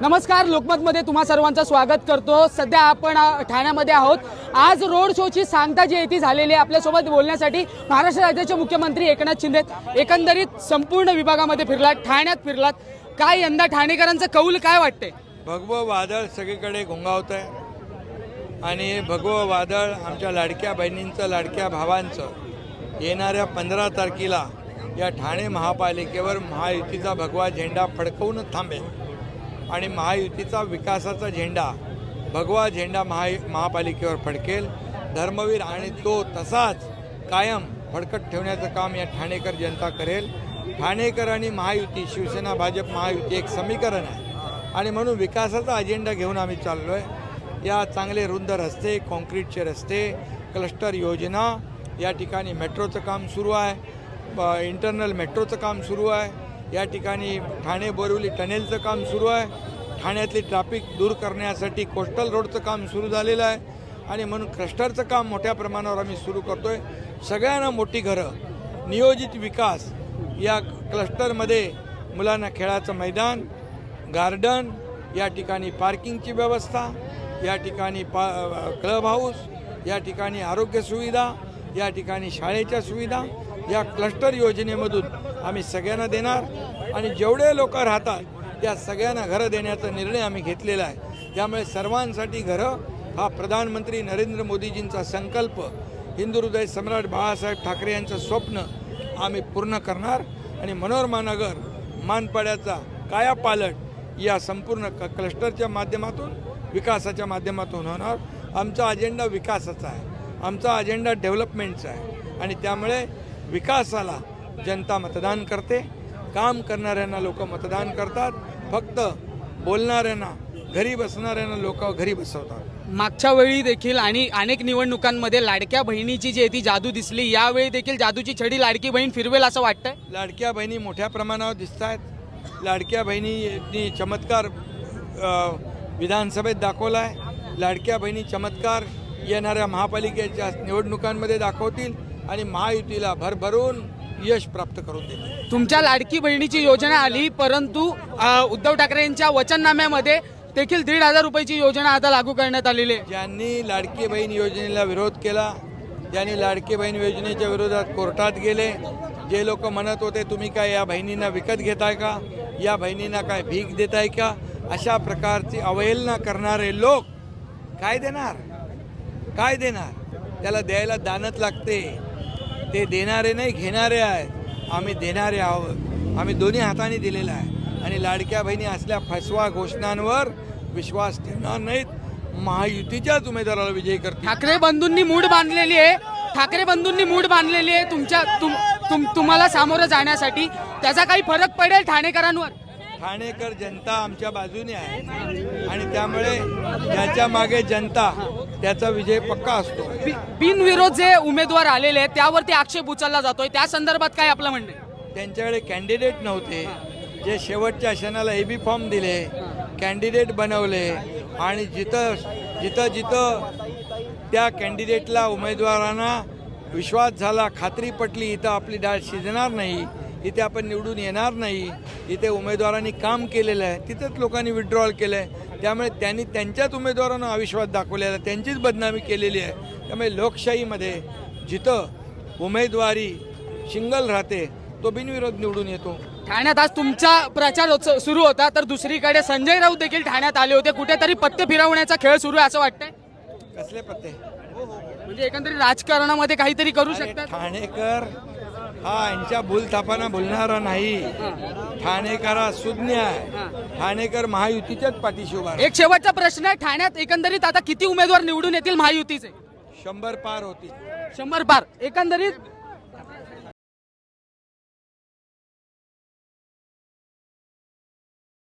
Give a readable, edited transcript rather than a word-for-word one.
नमस्कार, लोकमतमध्ये तुम्हा सर्वांचं स्वागत करतो। सध्या आपण ठाण्यामध्ये आहोत। आज रोड शोची सांगता जी येथे झालेली आहे। आपल्यासोबत बोलण्यासाठी महाराष्ट्र राज्याचे मुख्यमंत्री एकनाथ शिंदे एकंदरीत संपूर्ण विभागामध्ये फिरलात, ठाण्यात फिरलात। काय यंदा ठाणेकरांचं कौल काय वाटते? भगवं वादळ सगळीकडे घोंगावत आहे आणि भगवं वादळ आमच्या लाडक्या बहिणींचं, लाडक्या भावांचं येणाऱ्या 15 तारखेला या ठाणे महापालिकेवर महायुतीचा भगवा झेंडा फडकवून थांबेल आणि महायुतीचा विकासाचा झेंडा, भगवा झेंडा महापालिकेवर फडकेल। धर्मवीर आणि तो तसाच कायम फडकत ठेवण्याचं काम या ठाणेकर जनता करेल। ठाणेकर आणि महायुती, शिवसेना भाजप महायुती एक समीकरण आहे आणि म्हणून विकासाचा अजेंडा घेऊन आम्ही चाललो आहे। या चांगले रुंद रस्ते, कॉन्क्रीटचे रस्ते, क्लस्टर योजना, या ठिकाणी मेट्रोचं काम सुरू आहे, इंटरनल मेट्रोचं काम सुरू आहे, या ठिकाणी ठाणे बोरिवली टनेलचं काम सुरू आहे, ठाण्यातली ट्रॅफिक दूर करण्यासाठी कोस्टल रोडचं काम सुरू झालेलं आहे आणि म्हणून क्लस्टरचं काम मोठ्या प्रमाणावर आम्ही सुरू करतो आहे। सगळ्यांना मोठी घरं, नियोजित विकास, या क्लस्टरमध्ये मुलांना खेळाचं मैदान, गार्डन, या ठिकाणी पार्किंगची व्यवस्था, या ठिकाणी क्लब हाऊस, या ठिकाणी आरोग्य सुविधा, या ठिकाणी शाळेच्या सुविधा, या क्लस्टर योजनेमधून आम्ही सगळ्यांना देणार आणि जेवढे लोक राहतात त्या सगळ्यांना घरं देण्याचा निर्णय आम्ही घेतलेला आहे। त्यामुळे सर्वांसाठी घरं हा प्रधानमंत्री नरेंद्र मोदीजींचा संकल्प, हिंदू हृदय सम्राट बाळासाहेब ठाकरे यांचं स्वप्न आम्ही पूर्ण करणार आणि मनोरमा नगर, मानपाड्याचा कायापालट या संपूर्ण क्लस्टरच्या माध्यमातून, विकासाच्या माध्यमातून होणार। आमचा अजेंडा विकासाचा आहे, आमचा अजेंडा डेव्हलपमेंटचा आहे आणि त्यामुळे विकासाला जनता मतदान करते, काम करणाऱ्यांना लोक मतदान करतात, फक्त बोलणाऱ्यांना, घरी बसणाऱ्यांना लोक घरी बसवतात। मागच्या वेळी देखील आणि अनेक निवडणुकांमध्ये लाडक्या बहिणीची जी ती जादू दिसली, यावेळी देखील जादूची छडी लाडकी बहीण फिरवेल असं वाटतंय? लाडक्या बहिणी मोठ्या प्रमाणावर दिसत आहेत। लाडक्या बहिणींनी चमत्कार विधानसभेत दाखवला आहे। लाडक्या बहिणी चमत्कार येणाऱ्या महापालिकेच्या निवडणुकांमध्ये दाखवतील आणि महायुतीला भरभरून यश प्राप्त करून देतील। तुमच्या लाडकी बहिणीची योजना आली, परंतु उद्धव ठाकरे यांच्या वचननाम्यामध्ये देखील 1,500 रुपयाची योजना आता लागू करण्यात आलेली आहे। ज्यांनी लाडकी बहीण योजनेला विरोध केला, ज्यांनी लाडकी बहीण योजनेच्या विरोधात कोर्टात गेले, जे लोक म्हणत होते तुम्ही काय या बहिणींना विकत घेताय का, या बहिणींना काय भीक देताय का, अशा प्रकारची अवहेलना करणारे लोक काय देणार, काय देणार? त्याला द्यायला दानत लागते। ते देणारे नाही, घेणारे आहेत। आम्ही देणारे आहोत, आम्ही दोन्ही हाताने दिलेला आहे आणि लाडक्या बहिणी असल्या फसवा घोषणांवर विश्वास ठेवणार नाहीत। महायुतीच्याच उमेदवाराला विजयी करतील। ठाकरे बंधूंनी मूड बांधलेली आहे, ठाकरे बंधूंनी मूड बांधलेली आहे तुमच्या तुम्हाला सामोरं जाण्यासाठी, त्याचा काही फरक पडेल ठाणेकरांवर? ठाणेकर जनता आमच्या बाजूने आहे आणि त्यामुळे ज्याच्या मागे जनता त्याचा विजय पक्का असतो। बिनविरोध जे उमेदवार आलेले आहेत त्यावरती आक्षेप उचलला जातोय, त्या संदर्भात काय आपलं म्हणणं आहे? त्यांच्याकडे कॅन्डिडेट नव्हते, जे शेवटच्या क्षणाला एबी फॉर्म दिले, कॅन्डिडेट बनवले आणि जिथं जिथं जिथं त्या कॅन्डिडेटला, उमेदवारांना विश्वास झाला, खात्री पटली, इथं आपली डाळ शिजणार नाही, इथे आपण निवडून येणार नाही, इथे उमेदवारांनी काम केलेलं आहे, तिथंच लोकांनी विड्रॉल केलं आहे। त्यामुळे त्यांनी त्यांच्याच उमेदवारांना अविश्वास दाखवलेला, त्यांचीच बदनामी केलेली आहे। त्यामुळे लोकशाहीमध्ये जिथं उमेदवारी सिंगल राहते तो बिनविरोध निवडून येतो। ठाण्यात आज तुमचा प्रचार सुरू होता, तर दुसरीकडे संजय राऊत देखील ठाण्यात आले होते। कुठेतरी पत्ते फिरवण्याचा खेळ सुरू आहे असं वाटतंय? कसले पत्ते? म्हणजे एकंदरीत राजकारणामध्ये काहीतरी करू शकतात? ठाणेकर हा यांच्या भूलथापांना बोलणारा नाही, ठाणेकरा सुज्ञ आहे। ठाणेकर महायुतीच्याच पाठीशी उभा आहे। एक शेवटचा प्रश्न आहे, ठाण्यात एकंदरीत आता किती उमेदवार निवडून येतील महायुतीचे? 100 पार होतील। 100 पार। एकंदरीत